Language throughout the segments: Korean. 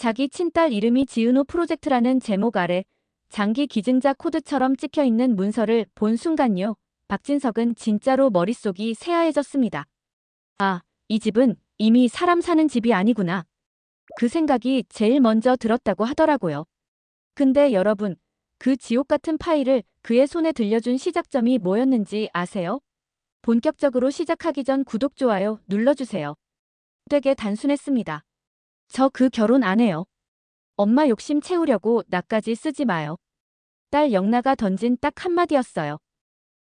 자기 친딸 이름이 지은호 프로젝트라는 제목 아래 장기 기증자 코드처럼 찍혀있는 문서를 본 순간요. 박진석은 진짜로 머릿속이 새하얘졌습니다. 아, 이 집은 이미 사람 사는 집이 아니구나. 그 생각이 제일 먼저 들었다고 하더라고요. 근데 여러분, 그 지옥 같은 파일을 그의 손에 들려준 시작점이 뭐였는지 아세요? 본격적으로 시작하기 전 구독, 좋아요 눌러주세요. 되게 단순했습니다. 저 그 결혼 안 해요. 엄마 욕심 채우려고 나까지 쓰지 마요. 딸 영나가 던진 딱 한마디였어요.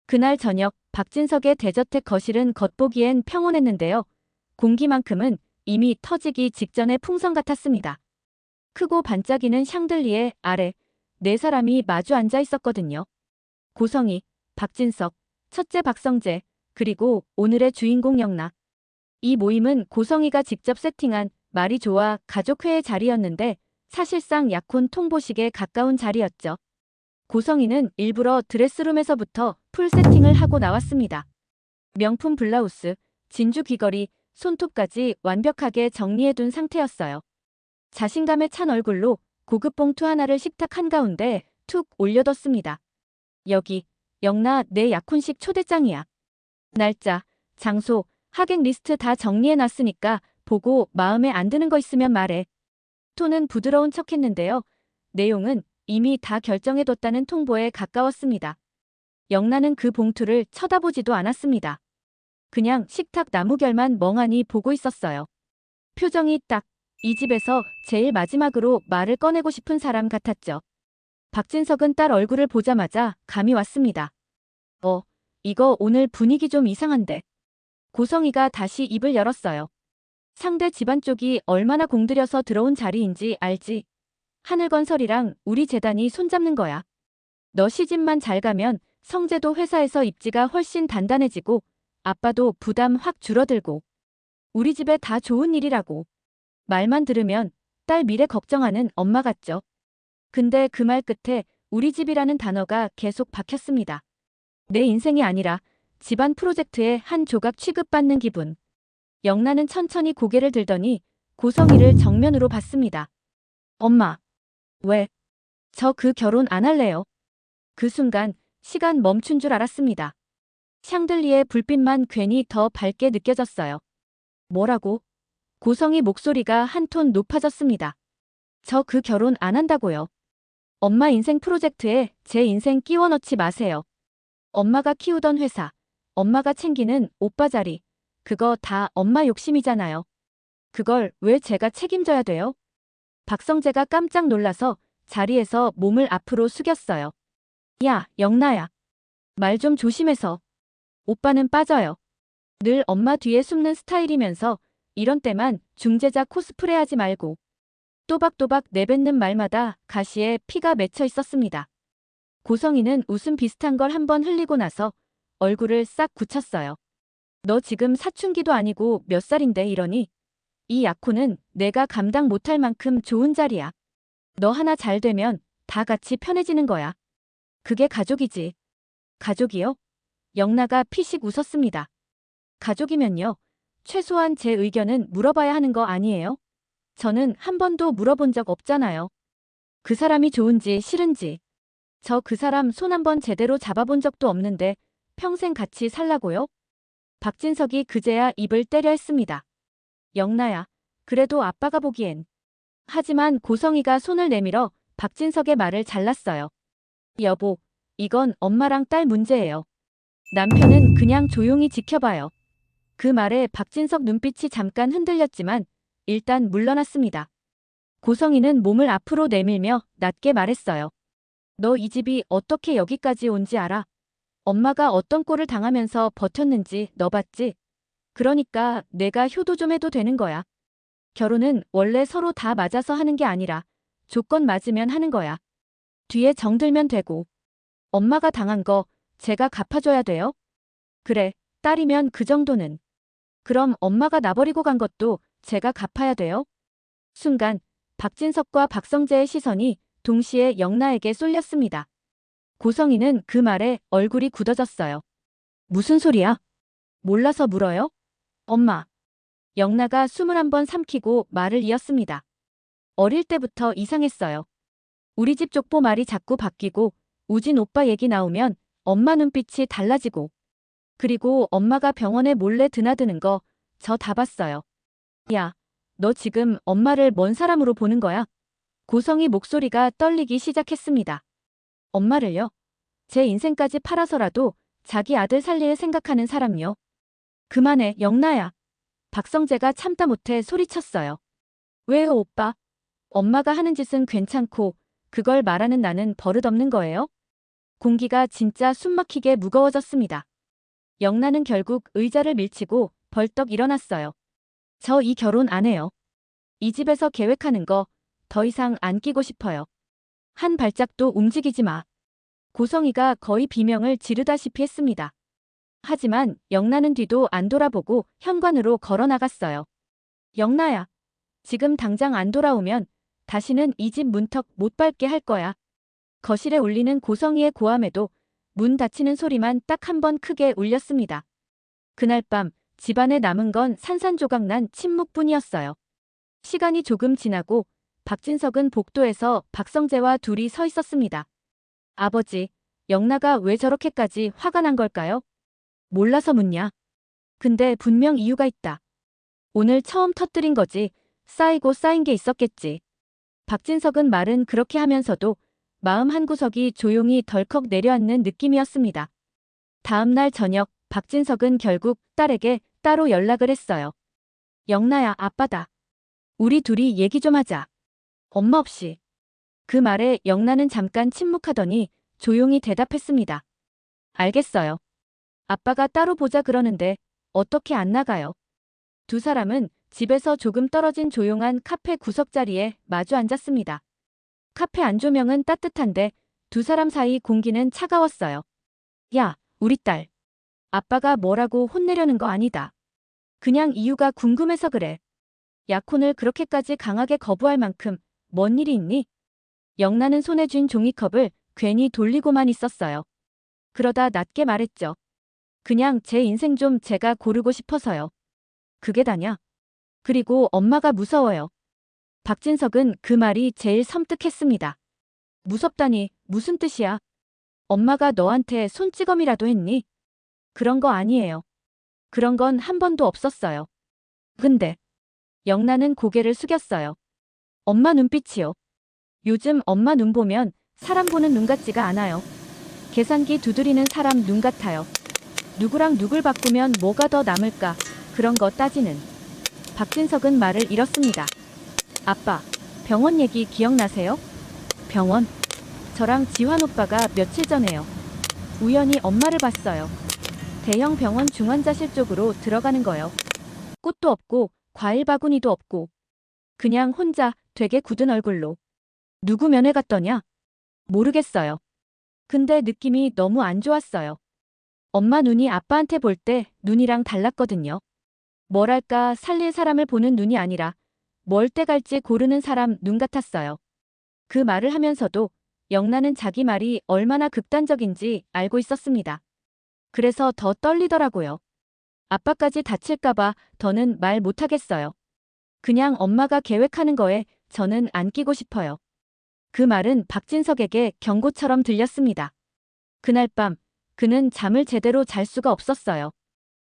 그날 저녁 박진석의 대저택 거실은 겉보기엔 평온했는데요. 공기만큼은 이미 터지기 직전의 풍선 같았습니다. 크고 반짝이는 샹들리에 아래 네 사람이 마주 앉아 있었거든요. 고성희, 박진석, 첫째 박성재, 그리고 오늘의 주인공 영나. 이 모임은 고성희가 직접 세팅한 말이 좋아 가족회의 자리였는데 사실상 약혼 통보식에 가까운 자리였죠. 고성희는 일부러 드레스룸에서부터 풀 세팅을 하고 나왔습니다. 명품 블라우스, 진주 귀걸이, 손톱까지 완벽하게 정리해둔 상태였어요. 자신감에 찬 얼굴로 고급 봉투 하나를 식탁 한가운데 툭 올려뒀습니다. 여기, 영나 내 약혼식 초대장이야. 날짜, 장소, 하객 리스트 다 정리해놨으니까 보고 마음에 안 드는 거 있으면 말해. 톤은 부드러운 척했는데요. 내용은 이미 다 결정해뒀다는 통보에 가까웠습니다. 영나는 그 봉투를 쳐다보지도 않았습니다. 그냥 식탁 나무결만 멍하니 보고 있었어요. 표정이 딱 이 집에서 제일 마지막으로 말을 꺼내고 싶은 사람 같았죠. 박진석은 딸 얼굴을 보자마자 감이 왔습니다. 이거 오늘 분위기 좀 이상한데. 고성희가 다시 입을 열었어요. 상대 집안 쪽이 얼마나 공들여서 들어온 자리인지 알지? 하늘건설이랑 우리 재단이 손잡는 거야. 너 시집만 잘 가면 성재도 회사에서 입지가 훨씬 단단해지고 아빠도 부담 확 줄어들고 우리 집에 다 좋은 일이라고. 말만 들으면 딸 미래 걱정하는 엄마 같죠? 근데 그 말 끝에 우리 집이라는 단어가 계속 박혔습니다. 내 인생이 아니라 집안 프로젝트의 한 조각 취급받는 기분. 영나는 천천히 고개를 들더니 고성희를 정면으로 봤습니다. 엄마. 왜? 저 그 결혼 안 할래요. 그 순간 시간 멈춘 줄 알았습니다. 샹들리에 불빛만 괜히 더 밝게 느껴졌어요. 뭐라고? 고성희 목소리가 한 톤 높아졌습니다. 저 그 결혼 안 한다고요. 엄마 인생 프로젝트에 제 인생 끼워 넣지 마세요. 엄마가 키우던 회사, 엄마가 챙기는 오빠 자리, 그거 다 엄마 욕심이잖아요. 그걸 왜 제가 책임져야 돼요? 박성재가 깜짝 놀라서 자리에서 몸을 앞으로 숙였어요. 야, 영나야. 말 좀 조심해서. 오빠는 빠져요. 늘 엄마 뒤에 숨는 스타일이면서 이런 때만 중재자 코스프레 하지 말고. 또박또박 내뱉는 말마다 가시에 피가 맺혀 있었습니다. 고성희는 웃음 비슷한 걸 한번 흘리고 나서 얼굴을 싹 굳혔어요. 너 지금 사춘기도 아니고 몇 살인데 이러니? 이 약혼은 내가 감당 못할 만큼 좋은 자리야. 너 하나 잘 되면 다 같이 편해지는 거야. 그게 가족이지. 가족이요? 영나가 피식 웃었습니다. 가족이면요. 최소한 제 의견은 물어봐야 하는 거 아니에요? 저는 한 번도 물어본 적 없잖아요. 그 사람이 좋은지 싫은지. 저 그 사람 손 한 번 제대로 잡아본 적도 없는데 평생 같이 살라고요? 박진석이 그제야 입을 때려 했습니다. 영나야, 그래도 아빠가 보기엔. 하지만 고성희가 손을 내밀어 박진석의 말을 잘랐어요. 여보, 이건 엄마랑 딸 문제예요. 남편은 그냥 조용히 지켜봐요. 그 말에 박진석 눈빛이 잠깐 흔들렸지만 일단 물러났습니다. 고성희는 몸을 앞으로 내밀며 낮게 말했어요. 너 이 집이 어떻게 여기까지 온지 알아? 엄마가 어떤 꼴을 당하면서 버텼는지 너 봤지? 그러니까 내가 효도 좀 해도 되는 거야. 결혼은 원래 서로 다 맞아서 하는 게 아니라 조건 맞으면 하는 거야. 뒤에 정들면 되고. 엄마가 당한 거 제가 갚아줘야 돼요? 그래, 딸이면 그 정도는. 그럼 엄마가 나버리고 간 것도 제가 갚아야 돼요? 순간 박진석과 박성재의 시선이 동시에 영나에게 쏠렸습니다. 고성희는 그 말에 얼굴이 굳어졌어요. 무슨 소리야? 몰라서 물어요? 엄마. 영나가 숨을 한번 삼키고 말을 이었습니다. 어릴 때부터 이상했어요. 우리 집 족보 말이 자꾸 바뀌고 우진 오빠 얘기 나오면 엄마 눈빛이 달라지고 그리고 엄마가 병원에 몰래 드나드는 거 저 다 봤어요. 야, 너 지금 엄마를 뭔 사람으로 보는 거야? 고성이 목소리가 떨리기 시작했습니다. 엄마를요? 제 인생까지 팔아서라도 자기 아들 살릴 생각하는 사람이요. 그만해, 영나야. 박성재가 참다 못해 소리쳤어요. 왜요, 오빠? 엄마가 하는 짓은 괜찮고 그걸 말하는 나는 버릇없는 거예요? 공기가 진짜 숨막히게 무거워졌습니다. 영나는 결국 의자를 밀치고 벌떡 일어났어요. 저 이 결혼 안 해요. 이 집에서 계획하는 거 더 이상 안 끼고 싶어요. 한 발짝도 움직이지 마. 고성이가 거의 비명을 지르다시피 했습니다. 하지만 영나는 뒤도 안 돌아보고 현관으로 걸어 나갔어요. 영나야, 지금 당장 안 돌아오면 다시는 이 집 문턱 못 밟게 할 거야. 거실에 울리는 고성이의 고함에도 문 닫히는 소리만 딱 한 번 크게 울렸습니다. 그날 밤 집안에 남은 건 산산조각난 침묵뿐이었어요. 시간이 조금 지나고 박진석은 복도에서 박성재와 둘이 서 있었습니다. 아버지, 영나가 왜 저렇게까지 화가 난 걸까요? 몰라서 묻냐? 근데 분명 이유가 있다. 오늘 처음 터뜨린 거지. 쌓이고 쌓인 게 있었겠지. 박진석은 말은 그렇게 하면서도 마음 한구석이 조용히 덜컥 내려앉는 느낌이었습니다. 다음 날 저녁 박진석은 결국 딸에게 따로 연락을 했어요. 영나야, 아빠다. 우리 둘이 얘기 좀 하자. 엄마 없이. 그 말에 영나는 잠깐 침묵하더니 조용히 대답했습니다. 알겠어요. 아빠가 따로 보자 그러는데 어떻게 안 나가요? 두 사람은 집에서 조금 떨어진 조용한 카페 구석자리에 마주 앉았습니다. 카페 안조명은 따뜻한데 두 사람 사이 공기는 차가웠어요. 야, 우리 딸. 아빠가 뭐라고 혼내려는 거 아니다. 그냥 이유가 궁금해서 그래. 약혼을 그렇게까지 강하게 거부할 만큼 뭔 일이 있니? 영나는 손에 쥔 종이컵을 괜히 돌리고만 있었어요. 그러다 낮게 말했죠. 그냥 제 인생 좀 제가 고르고 싶어서요. 그게 다냐? 그리고 엄마가 무서워요. 박진석은 그 말이 제일 섬뜩했습니다. 무섭다니 무슨 뜻이야? 엄마가 너한테 손찌검이라도 했니? 그런 거 아니에요. 그런 건 한 번도 없었어요. 근데 영나는 고개를 숙였어요. 엄마 눈빛이요. 요즘 엄마 눈 보면 사람 보는 눈 같지가 않아요. 계산기 두드리는 사람 눈 같아요. 누구랑 누굴 바꾸면 뭐가 더 남을까 그런 거 따지는. 박진석은 말을 잃었습니다. 아빠, 병원 얘기 기억나세요? 병원? 저랑 지환 오빠가 며칠 전에요. 우연히 엄마를 봤어요. 대형 병원 중환자실 쪽으로 들어가는 거요. 꽃도 없고 과일 바구니도 없고 그냥 혼자 되게 굳은 얼굴로. 누구 면회 갔더냐? 모르겠어요. 근데 느낌이 너무 안 좋았어요. 엄마 눈이 아빠한테 볼 때 눈이랑 달랐거든요. 뭐랄까 살릴 사람을 보는 눈이 아니라 뭘 떼갈지 고르는 사람 눈 같았어요. 그 말을 하면서도 영나는 자기 말이 얼마나 극단적인지 알고 있었습니다. 그래서 더 떨리더라고요. 아빠까지 다칠까봐 더는 말 못하겠어요. 그냥 엄마가 계획하는 거에 저는 안 끼고 싶어요. 그 말은 박진석에게 경고처럼 들렸습니다. 그날 밤 그는 잠을 제대로 잘 수가 없었어요.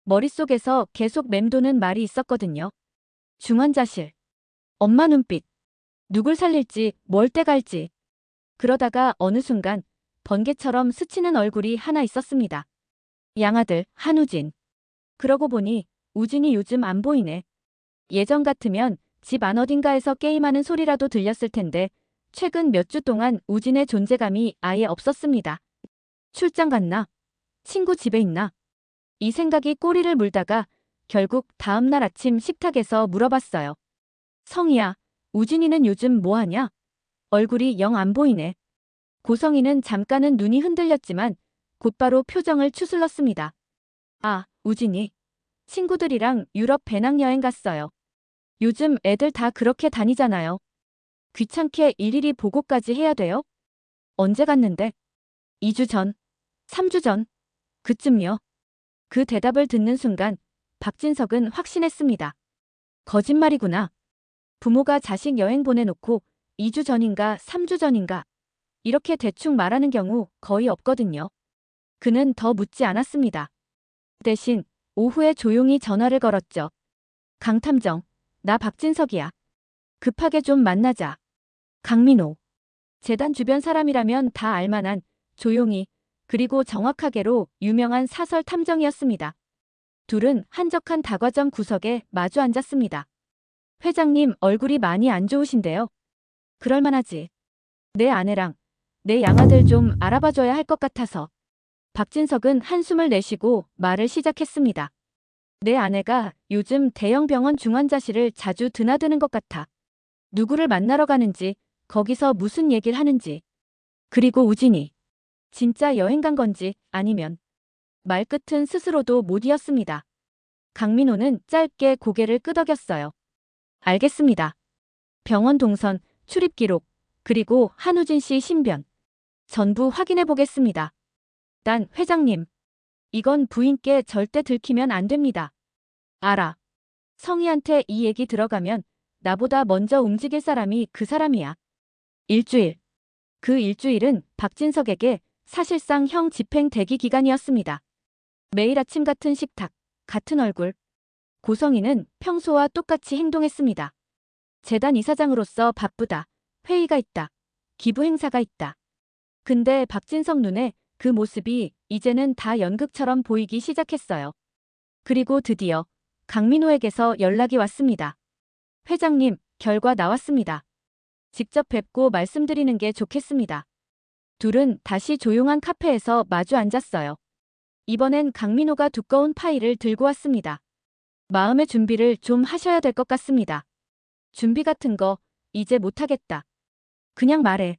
머릿속에서 계속 맴도는 말이 있었거든요. 중환자실. 엄마 눈빛. 누굴 살릴지 뭘 떼갈지. 그러다가 어느 순간 번개처럼 스치는 얼굴이 하나 있었습니다. 양아들 한우진. 그러고 보니 우진이 요즘 안 보이네. 예전 같으면 집 안 어딘가에서 게임하는 소리라도 들렸을 텐데 최근 몇 주 동안 우진의 존재감이 아예 없었습니다. 출장 갔나? 친구 집에 있나? 이 생각이 꼬리를 물다가 결국 다음 날 아침 식탁에서 물어봤어요. 성희야, 우진이는 요즘 뭐하냐? 얼굴이 영 안 보이네. 고성이는 잠깐은 눈이 흔들렸지만 곧바로 표정을 추슬렀습니다. 아, 우진이. 친구들이랑 유럽 배낭여행 갔어요. 요즘 애들 다 그렇게 다니잖아요. 귀찮게 일일이 보고까지 해야 돼요? 언제 갔는데? 2주 전? 3주 전? 그쯤요. 그 대답을 듣는 순간 박진석은 확신했습니다. 거짓말이구나. 부모가 자식 여행 보내놓고 2주 전인가 3주 전인가 이렇게 대충 말하는 경우 거의 없거든요. 그는 더 묻지 않았습니다. 대신 오후에 조용히 전화를 걸었죠. 강탐정, 나 박진석이야. 급하게 좀 만나자. 강민호. 재단 주변 사람이라면 다 알만한 조용히 그리고 정확하게로 유명한 사설 탐정이었습니다. 둘은 한적한 다과점 구석에 마주 앉았습니다. 회장님 얼굴이 많이 안 좋으신데요. 그럴만하지. 내 아내랑 내 양아들 좀 알아봐줘야 할 것 같아서. 박진석은 한숨을 내쉬고 말을 시작했습니다. 내 아내가 요즘 대형 병원 중환자실을 자주 드나드는 것 같아. 누구를 만나러 가는지, 거기서 무슨 얘기를 하는지. 그리고 우진이 진짜 여행 간 건지 아니면 말끝은 스스로도 못 이었습니다. 강민호는 짧게 고개를 끄덕였어요. 알겠습니다. 병원 동선, 출입 기록, 그리고 한우진 씨 신변. 전부 확인해 보겠습니다. 단 회장님, 이건 부인께 절대 들키면 안 됩니다. 알아. 성희한테 이 얘기 들어가면 나보다 먼저 움직일 사람이 그 사람이야. 일주일. 그 일주일은 박진석에게 사실상 형 집행 대기 기간이었습니다. 매일 아침 같은 식탁, 같은 얼굴. 고성희는 평소와 똑같이 행동했습니다. 재단 이사장으로서 바쁘다. 회의가 있다. 기부 행사가 있다. 근데 박진석 눈에 그 모습이 이제는 다 연극처럼 보이기 시작했어요. 그리고 드디어 강민호에게서 연락이 왔습니다. 회장님, 결과 나왔습니다. 직접 뵙고 말씀드리는 게 좋겠습니다. 둘은 다시 조용한 카페에서 마주 앉았어요. 이번엔 강민호가 두꺼운 파일을 들고 왔습니다. 마음의 준비를 좀 하셔야 될 것 같습니다. 준비 같은 거 이제 못하겠다. 그냥 말해.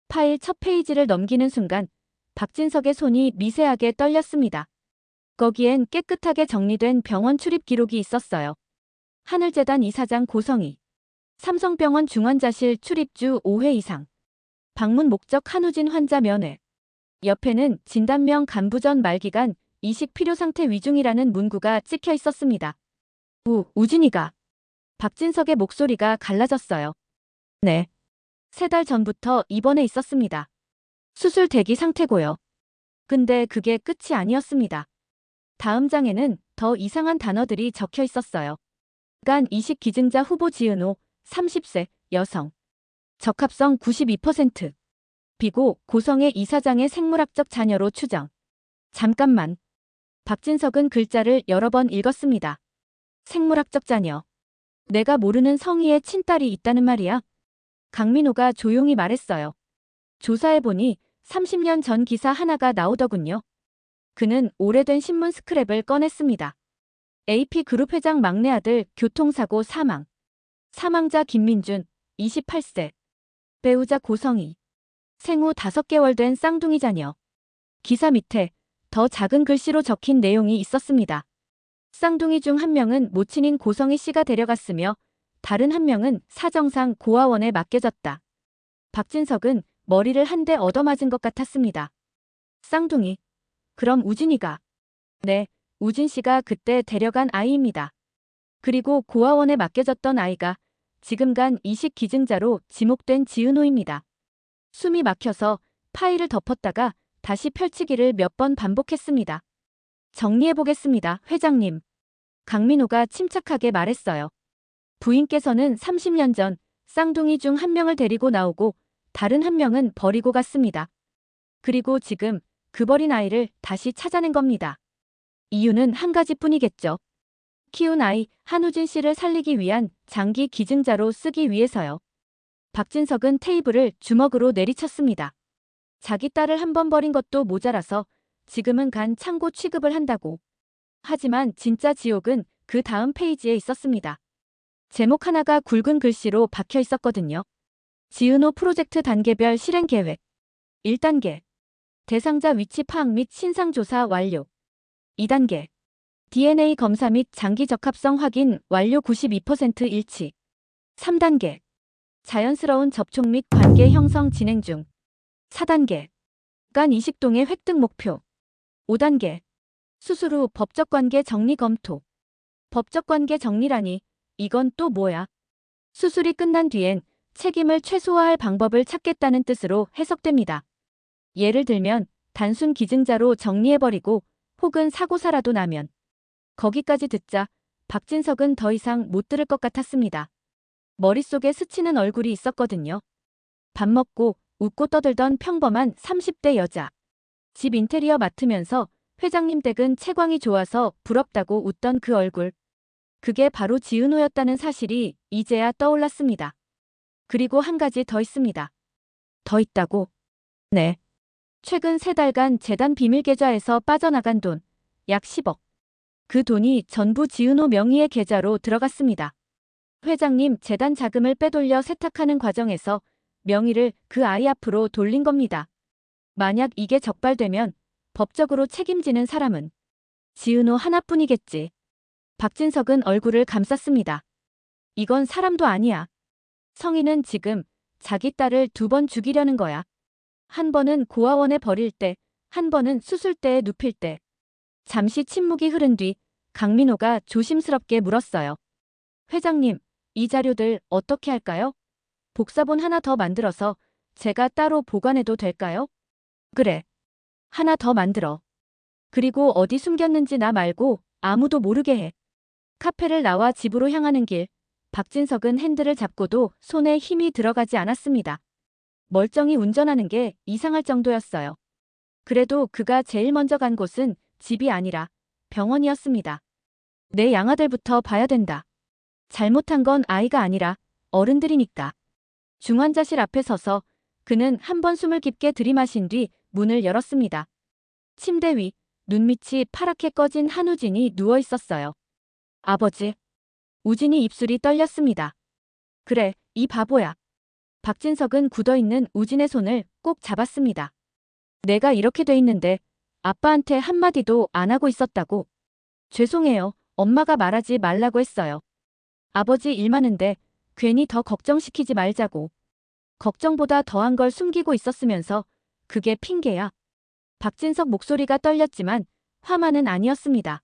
파일 첫 페이지를 넘기는 순간 박진석의 손이 미세하게 떨렸습니다. 거기엔 깨끗하게 정리된 병원 출입 기록이 있었어요. 하늘재단 이사장 고성희. 삼성병원 중환자실 출입주 5회 이상. 방문 목적 한우진 환자 면회. 옆에는 진단명 간부전 말기간 이식 필요 상태 위중이라는 문구가 찍혀 있었습니다. 우진이가. 박진석의 목소리가 갈라졌어요. 네. 3달 전부터 입원해 있었습니다. 수술 대기 상태고요. 근데 그게 끝이 아니었습니다. 다음 장에는 더 이상한 단어들이 적혀 있었어요. 간 이식 기증자 후보 지은호, 30세, 여성. 적합성 92%. 비고 고성의 이사장의 생물학적 자녀로 추정. 잠깐만. 박진석은 글자를 여러 번 읽었습니다. 생물학적 자녀. 내가 모르는 성희의 친딸이 있다는 말이야? 강민호가 조용히 말했어요. 조사해보니 30년 전 기사 하나가 나오더군요. 그는 오래된 신문 스크랩을 꺼냈습니다. AP그룹 회장 막내 아들 교통사고 사망. 사망자 김민준, 28세. 배우자 고성희. 생후 5개월 된 쌍둥이 자녀. 기사 밑에 더 작은 글씨로 적힌 내용이 있었습니다. 쌍둥이 중 한 명은 모친인 고성희 씨가 데려갔으며 다른 한 명은 사정상 고아원에 맡겨졌다. 박진석은 머리를 한 대 얻어맞은 것 같았습니다. 쌍둥이. 그럼 우진이가. 네, 우진 씨가 그때 데려간 아이입니다. 그리고 고아원에 맡겨졌던 아이가 지금 간 이식 기증자로 지목된 지은호입니다. 숨이 막혀서 파일을 덮었다가 다시 펼치기를 몇 번 반복했습니다. 정리해보겠습니다, 회장님. 강민호가 침착하게 말했어요. 부인께서는 30년 전 쌍둥이 중 한 명을 데리고 나오고 다른 한 명은 버리고 갔습니다. 그리고 지금 그 버린 아이를 다시 찾아낸 겁니다. 이유는 한 가지뿐이겠죠. 키운 아이 한우진 씨를 살리기 위한 장기 기증자로 쓰기 위해서요. 박진석은 테이블을 주먹으로 내리쳤습니다. 자기 딸을 한 번 버린 것도 모자라서 지금은 간 창고 취급을 한다고. 하지만 진짜 지옥은 그 다음 페이지에 있었습니다. 제목 하나가 굵은 글씨로 박혀 있었거든요. 지은호 프로젝트 단계별 실행 계획. 1단계. 대상자 위치 파악 및 신상조사 완료. 2단계. DNA 검사 및 장기 적합성 확인 완료 92% 일치. 3단계. 자연스러운 접촉 및 관계 형성 진행 중. 4단계. 간 이식동의 획득 목표. 5단계. 수술 후 법적 관계 정리 검토. 법적 관계 정리라니, 이건 또 뭐야? 수술이 끝난 뒤엔 책임을 최소화할 방법을 찾겠다는 뜻으로 해석됩니다. 예를 들면 단순 기증자로 정리해버리고 혹은 사고사라도 나면. 거기까지 듣자 박진석은 더 이상 못 들을 것 같았습니다. 머릿속에 스치는 얼굴이 있었거든요. 밥 먹고 웃고 떠들던 평범한 30대 여자. 집 인테리어 맡으면서 회장님 댁은 채광이 좋아서 부럽다고 웃던 그 얼굴. 그게 바로 지은호였다는 사실이 이제야 떠올랐습니다. 그리고 한 가지 더 있습니다. 더 있다고? 네. 최근 3달간 재단 비밀 계좌에서 빠져나간 돈, 약 10억. 그 돈이 전부 지은호 명의의 계좌로 들어갔습니다. 회장님 재단 자금을 빼돌려 세탁하는 과정에서 명의를 그 아이 앞으로 돌린 겁니다. 만약 이게 적발되면 법적으로 책임지는 사람은 지은호 하나뿐이겠지. 박진석은 얼굴을 감쌌습니다. 이건 사람도 아니야. 성인은 지금 자기 딸을 2번 죽이려는 거야. 한 번은 고아원에 버릴 때, 한 번은 수술대에 눕힐 때. 잠시 침묵이 흐른 뒤 강민호가 조심스럽게 물었어요. 회장님, 이 자료들 어떻게 할까요? 복사본 하나 더 만들어서 제가 따로 보관해도 될까요? 그래. 하나 더 만들어. 그리고 어디 숨겼는지 나 말고 아무도 모르게 해. 카페를 나와 집으로 향하는 길, 박진석은 핸들을 잡고도 손에 힘이 들어가지 않았습니다. 멀쩡히 운전하는 게 이상할 정도였어요. 그래도 그가 제일 먼저 간 곳은 집이 아니라 병원이었습니다. 내 양아들부터 봐야 된다. 잘못한 건 아이가 아니라 어른들이니까. 중환자실 앞에 서서 그는 한 번 숨을 깊게 들이마신 뒤 문을 열었습니다. 침대 위 눈밑이 파랗게 꺼진 한우진이 누워 있었어요. 아버지. 우진이 입술이 떨렸습니다. 그래, 이 바보야. 박진석은 굳어있는 우진의 손을 꼭 잡았습니다. 내가 이렇게 돼 있는데 아빠한테 한마디도 안 하고 있었다고. 죄송해요. 엄마가 말하지 말라고 했어요. 아버지 일 많은데 괜히 더 걱정시키지 말자고. 걱정보다 더한 걸 숨기고 있었으면서 그게 핑계야. 박진석 목소리가 떨렸지만 화만은 아니었습니다.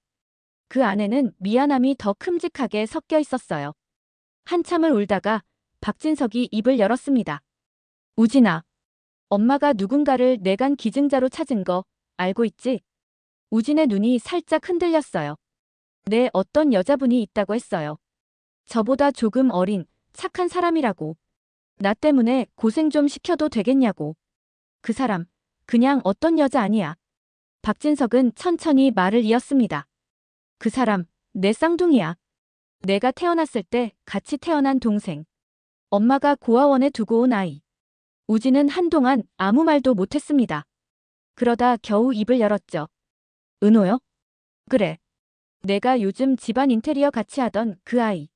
그 안에는 미안함이 더 큼직하게 섞여 있었어요. 한참을 울다가 박진석이 입을 열었습니다. 우진아. 엄마가 누군가를 내간 기증자로 찾은 거 알고 있지? 우진의 눈이 살짝 흔들렸어요. 네, 어떤 여자분이 있다고 했어요. 저보다 조금 어린 착한 사람이라고. 나 때문에 고생 좀 시켜도 되겠냐고. 그 사람 그냥 어떤 여자 아니야. 박진석은 천천히 말을 이었습니다. 그 사람 내 쌍둥이야. 내가 태어났을 때 같이 태어난 동생. 엄마가 고아원에 두고 온 아이. 우진은 한동안 아무 말도 못했습니다. 그러다 겨우 입을 열었죠. 은호요? 그래. 내가 요즘 집안 인테리어 같이 하던 그 아이.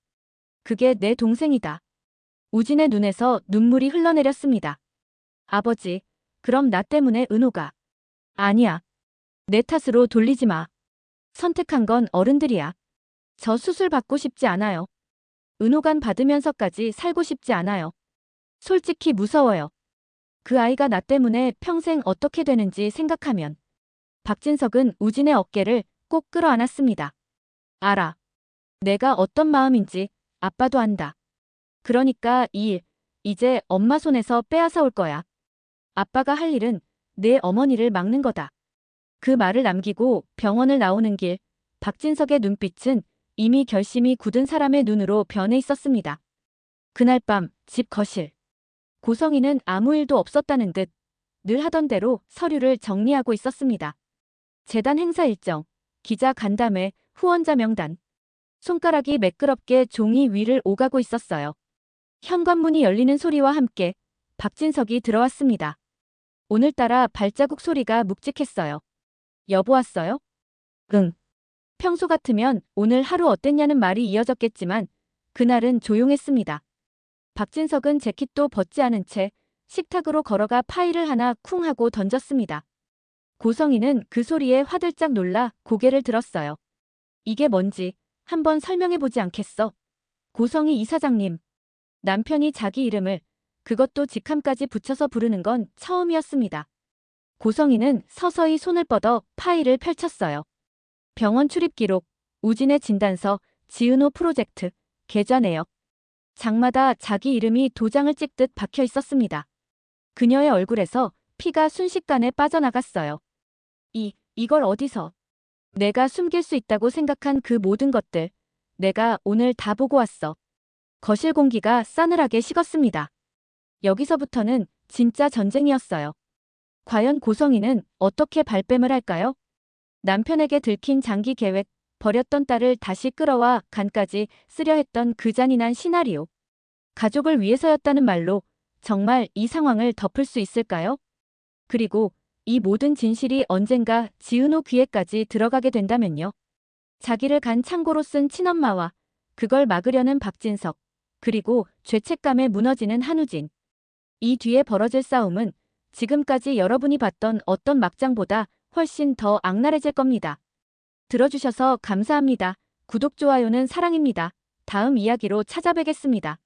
그게 내 동생이다. 우진의 눈에서 눈물이 흘러내렸습니다. 아버지, 그럼 나 때문에 은호가. 아니야. 내 탓으로 돌리지 마. 선택한 건 어른들이야. 저 수술 받고 싶지 않아요. 은호관 받으면서까지 살고 싶지 않아요. 솔직히 무서워요. 그 아이가 나 때문에 평생 어떻게 되는지 생각하면. 박진석은 우진의 어깨를 꼭 끌어안았습니다. 알아. 내가 어떤 마음인지 아빠도 안다. 그러니까 이 일, 이제 엄마 손에서 빼앗아 올 거야. 아빠가 할 일은 내 어머니를 막는 거다. 그 말을 남기고 병원을 나오는 길, 박진석의 눈빛은 이미 결심이 굳은 사람의 눈으로 변해 있었습니다. 그날 밤 집 거실. 고성이는 아무 일도 없었다는 듯 늘 하던 대로 서류를 정리하고 있었습니다. 재단 행사 일정, 기자 간담회, 후원자 명단. 손가락이 매끄럽게 종이 위를 오가고 있었어요. 현관문이 열리는 소리와 함께 박진석이 들어왔습니다. 오늘따라 발자국 소리가 묵직했어요. 여보 왔어요? 응. 평소 같으면 오늘 하루 어땠냐는 말이 이어졌겠지만 그날은 조용했습니다. 박진석은 재킷도 벗지 않은 채 식탁으로 걸어가 파일을 하나 쿵 하고 던졌습니다. 고성이는 그 소리에 화들짝 놀라 고개를 들었어요. 이게 뭔지 한번 설명해보지 않겠어? 고성이 이사장님. 남편이 자기 이름을 그것도 직함까지 붙여서 부르는 건 처음이었습니다. 고성이는 서서히 손을 뻗어 파일을 펼쳤어요. 병원 출입 기록, 우진의 진단서, 지은호 프로젝트, 계좌 내역. 장마다 자기 이름이 도장을 찍듯 박혀 있었습니다. 그녀의 얼굴에서 피가 순식간에 빠져나갔어요. 이걸 어디서? 내가 숨길 수 있다고 생각한 그 모든 것들. 내가 오늘 다 보고 왔어. 거실 공기가 싸늘하게 식었습니다. 여기서부터는 진짜 전쟁이었어요. 과연 고성이는 어떻게 발뺌을 할까요? 남편에게 들킨 장기 계획, 버렸던 딸을 다시 끌어와 간까지 쓰려 했던 그 잔인한 시나리오. 가족을 위해서였다는 말로 정말 이 상황을 덮을 수 있을까요? 그리고 이 모든 진실이 언젠가 지은호 귀에까지 들어가게 된다면요. 자기를 간 창고로 쓴 친엄마와 그걸 막으려는 박진석, 그리고 죄책감에 무너지는 한우진. 이 뒤에 벌어질 싸움은 지금까지 여러분이 봤던 어떤 막장보다 훨씬 더 악랄해질 겁니다. 들어주셔서 감사합니다. 구독, 좋아요는 사랑입니다. 다음 이야기로 찾아뵙겠습니다.